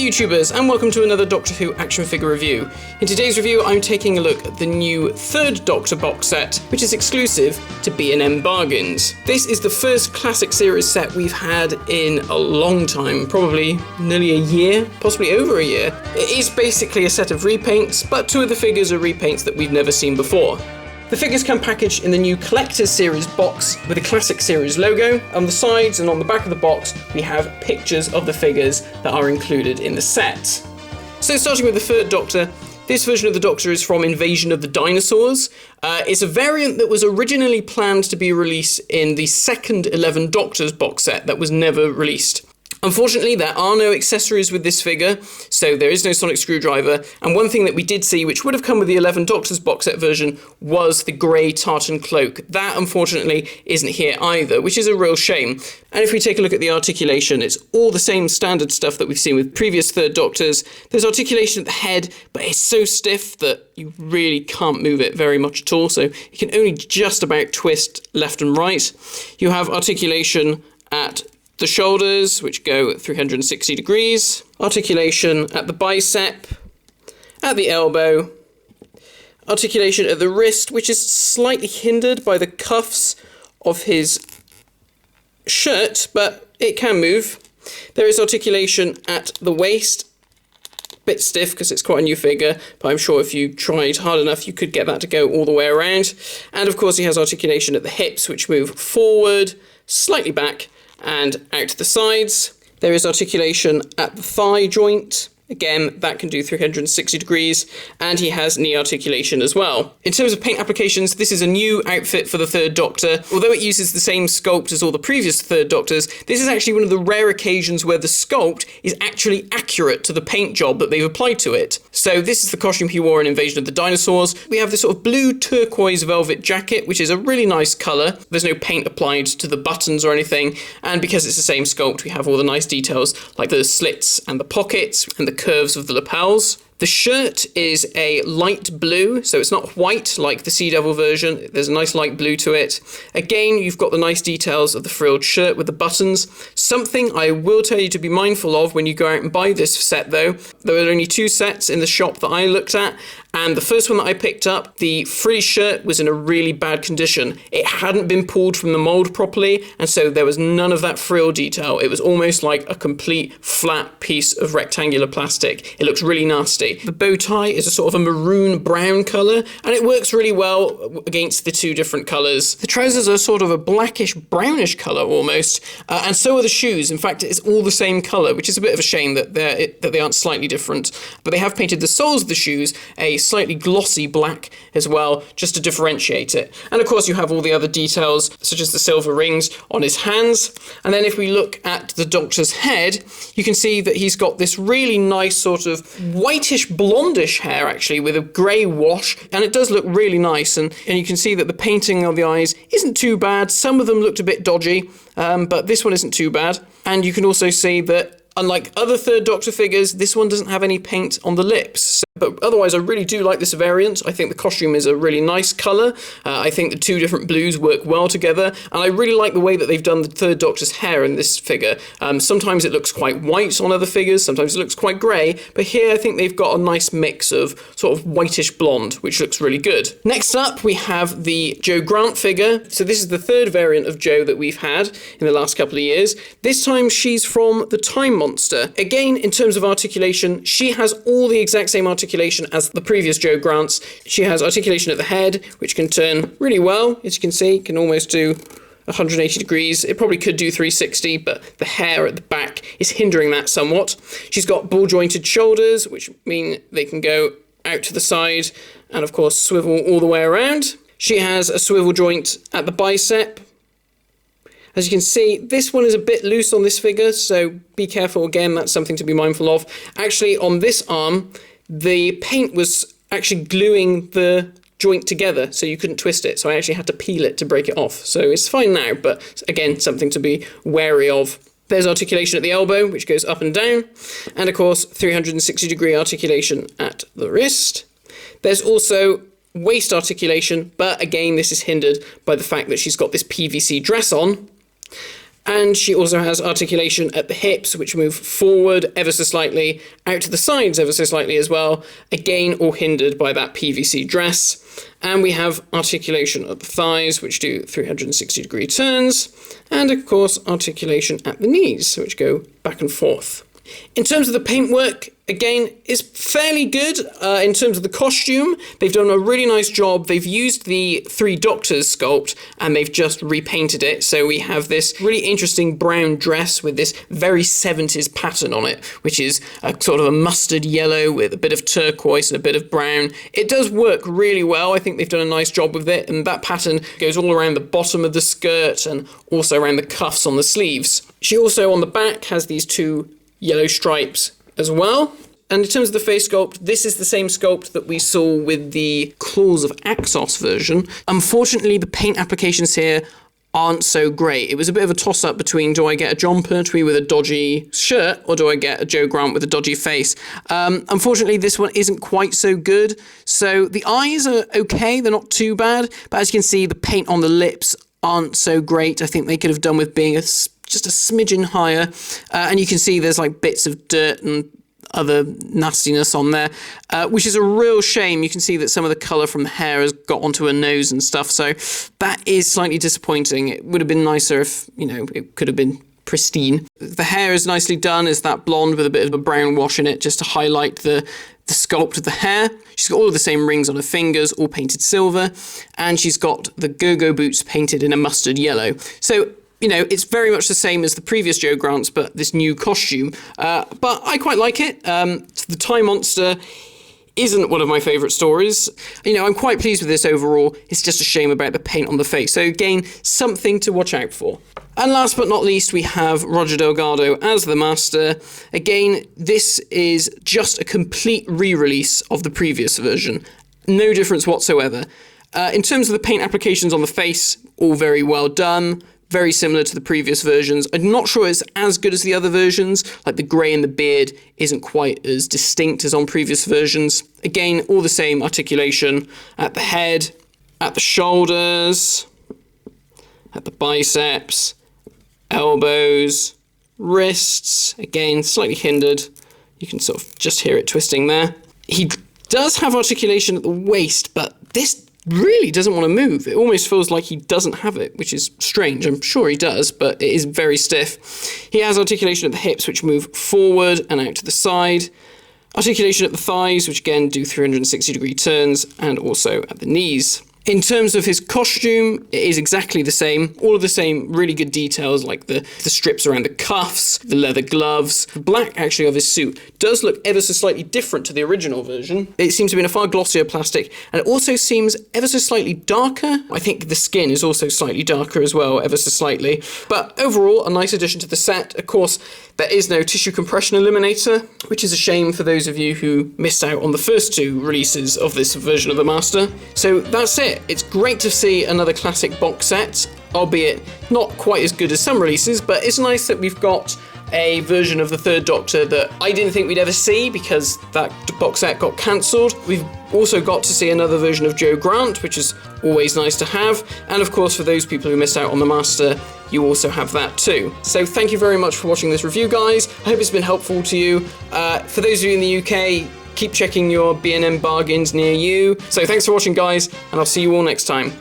YouTubers, and welcome to another Doctor Who action figure review. In today's review, I'm taking a look at the new third Doctor box set, which is exclusive to B&M Bargains. This is the first classic series set we've had in a long time, probably nearly a year, possibly over a year. It is basically a set of repaints, but two of the figures are repaints that we've never seen before. The figures come packaged in the new Collector's Series box with a Classic Series logo. On the sides and on the back of the box, we have pictures of the figures that are included in the set. So starting with the third Doctor, this version of the Doctor is from Invasion of the Dinosaurs. It's a variant that was originally planned to be released in the second 11 Doctors box set that was never released. Unfortunately, there are no accessories with this figure, so there is no sonic screwdriver, and one thing that we did see, which would have come with the 11 Doctors box set version, was the grey tartan cloak. That, unfortunately, isn't here either, which is a real shame. And if we take a look at the articulation, it's all the same standard stuff that we've seen with previous third Doctors. There's articulation at the head, but it's so stiff that you really can't move it very much at all, so you can only just about twist left and right. You have articulation at the shoulders, which go 360 degrees, articulation at the bicep, at the elbow, articulation at the wrist, which is slightly hindered by the cuffs of his shirt, but it can move. There is articulation at the waist, a bit stiff because it's quite a new figure, but I'm sure if you tried hard enough you could get that to go all the way around. And of course he has articulation at the hips, which move forward, slightly back, and out to the sides. There is articulation at the thigh joint. Again, that can do 360 degrees, and he has knee articulation as well. In terms of paint applications, this is a new outfit for the third Doctor. Although it uses the same sculpt as all the previous third Doctors, this is actually one of the rare occasions where the sculpt is actually accurate to the paint job that they've applied to it. So this is the costume he wore in Invasion of the Dinosaurs. We have this sort of blue turquoise velvet jacket, which is a really nice colour. There's no paint applied to the buttons or anything, and because it's the same sculpt, we have all the nice details like the slits and the pockets and the curves of the lapels. The shirt is a light blue, so it's not white like the Sea Devil version. There's a nice light blue to it. Again, you've got the nice details of the frilled shirt with the buttons. Something I will tell you to be mindful of when you go out and buy this set though. There were only two sets in the shop that I looked at, and the first one that I picked up, the free shirt was in a really bad condition. It hadn't been pulled from the mould properly, and so there was none of that frill detail. It was almost like a complete flat piece of rectangular plastic. It looks really nasty. The bow tie is a sort of a maroon brown colour, and it works really well against the two different colours. The trousers are sort of a blackish brownish colour almost, and so are the shoes. In fact, it's all the same colour, which is a bit of a shame that they aren't slightly different. But they have painted the soles of the shoes a slightly glossy black as well, just to differentiate it. And of course you have all the other details, such as the silver rings on his hands. And then if we look at the Doctor's head, you can see that he's got this really nice sort of whitish blondish hair actually with a grey wash, and it does look really nice, and you can see that the painting of the eyes isn't too bad. Some of them looked a bit dodgy, but this one isn't too bad. And you can also see that unlike other third Doctor figures, this one doesn't have any paint on the lips. But otherwise, I really do like this variant. I think the costume is a really nice colour. I think the two different blues work well together. And I really like the way that they've done the third Doctor's hair in this figure. Sometimes it looks quite white on other figures, sometimes it looks quite grey. But here I think they've got a nice mix of sort of whitish blonde, which looks really good. Next up, we have the Jo Grant figure. So this is the third variant of Jo that we've had in the last couple of years. This time she's from the Time Monster. Again, in terms of articulation, she has all the exact same articulation as the previous Jo Grants. She has articulation at the head, which can turn really well. As you can see, can almost do 180 degrees. It probably could do 360, but the hair at the back is hindering that somewhat. She's got ball jointed shoulders, which mean they can go out to the side and of course swivel all the way around. She has a swivel joint at the bicep. As you can see, this one is a bit loose on this figure, so be careful again, that's something to be mindful of. Actually, on this arm, the paint was actually gluing the joint together, so you couldn't twist it, so I actually had to peel it to break it off. So it's fine now, but again, something to be wary of. There's articulation at the elbow, which goes up and down, and of course 360 degree articulation at the wrist. There's also waist articulation, but again this is hindered by the fact that she's got this PVC dress on. And she also has articulation at the hips, which move forward ever so slightly, out to the sides ever so slightly as well, again all hindered by that PVC dress. And we have articulation at the thighs, which do 360-degree turns, and of course articulation at the knees, which go back and forth. In terms of the paintwork, again, is fairly good. In terms of the costume, they've done a really nice job. They've used the Three Doctors sculpt and they've just repainted it. So we have this really interesting brown dress with this very 70s pattern on it, which is a sort of a mustard yellow with a bit of turquoise and a bit of brown. It does work really well. I think they've done a nice job with it, and that pattern goes all around the bottom of the skirt and also around the cuffs on the sleeves. She also, on the back, has these two yellow stripes as well. And in terms of the face sculpt, this is the same sculpt that we saw with the Claws of Axos version. Unfortunately, the paint applications here aren't so great. It was a bit of a toss-up between, do I get a John Pertwee with a dodgy shirt, or do I get a Joe Grant with a dodgy face? Unfortunately, this one isn't quite so good. So the eyes are okay, they're not too bad, but as you can see, the paint on the lips aren't so great. I think they could have done with being just a smidgen higher, and you can see there's like bits of dirt and other nastiness on there, which is a real shame. You can see that some of the colour from the hair has got onto her nose and stuff, so that is slightly disappointing. It would have been nicer if, you know, it could have been pristine. The hair is nicely done. It's that blonde with a bit of a brown wash in it just to highlight the sculpt of the hair. She's got all of the same rings on her fingers, all painted silver, and she's got the go-go boots painted in a mustard yellow. So, you know, it's very much the same as the previous Joe Grants, but this new costume. But I quite like it. The Time Monster isn't one of my favourite stories. You know, I'm quite pleased with this overall. It's just a shame about the paint on the face. So again, something to watch out for. And last but not least, we have Roger Delgado as the Master. Again, this is just a complete re-release of the previous version. No difference whatsoever. In terms of the paint applications on the face, all very well done. Very similar to the previous versions. I'm not sure it's as good as the other versions, like the grey in the beard isn't quite as distinct as on previous versions. Again, all the same articulation at the head, at the shoulders, at the biceps, elbows, wrists, again, slightly hindered. You can sort of just hear it twisting there. He does have articulation at the waist, but this really doesn't want to move. It almost feels like he doesn't have it, which is strange. I'm sure he does, but it is very stiff. He has articulation at the hips, which move forward and out to the side. Articulation at the thighs, which again do 360-degree turns, and also at the knees. In terms of his costume, it is exactly the same. All of the same really good details, like the strips around the cuffs, the leather gloves. The black, actually, of his suit does look ever so slightly different to the original version. It seems to be in a far glossier plastic, and it also seems ever so slightly darker. I think the skin is also slightly darker as well, ever so slightly. But overall, a nice addition to the set. Of course, there is no tissue compression eliminator, which is a shame for those of you who missed out on the first two releases of this version of the Master. So that's it. It's great to see another classic box set, albeit not quite as good as some releases, but it's nice that we've got a version of the Third Doctor that I didn't think we'd ever see because that box set got cancelled. We've also got to see another version of Joe Grant, which is always nice to have. And of course, for those people who missed out on the Master, you also have that too. So thank you very much for watching this review, guys. I hope it's been helpful to you. For those of you in the UK, keep checking your B&M Bargains near you. So thanks for watching, guys, and I'll see you all next time.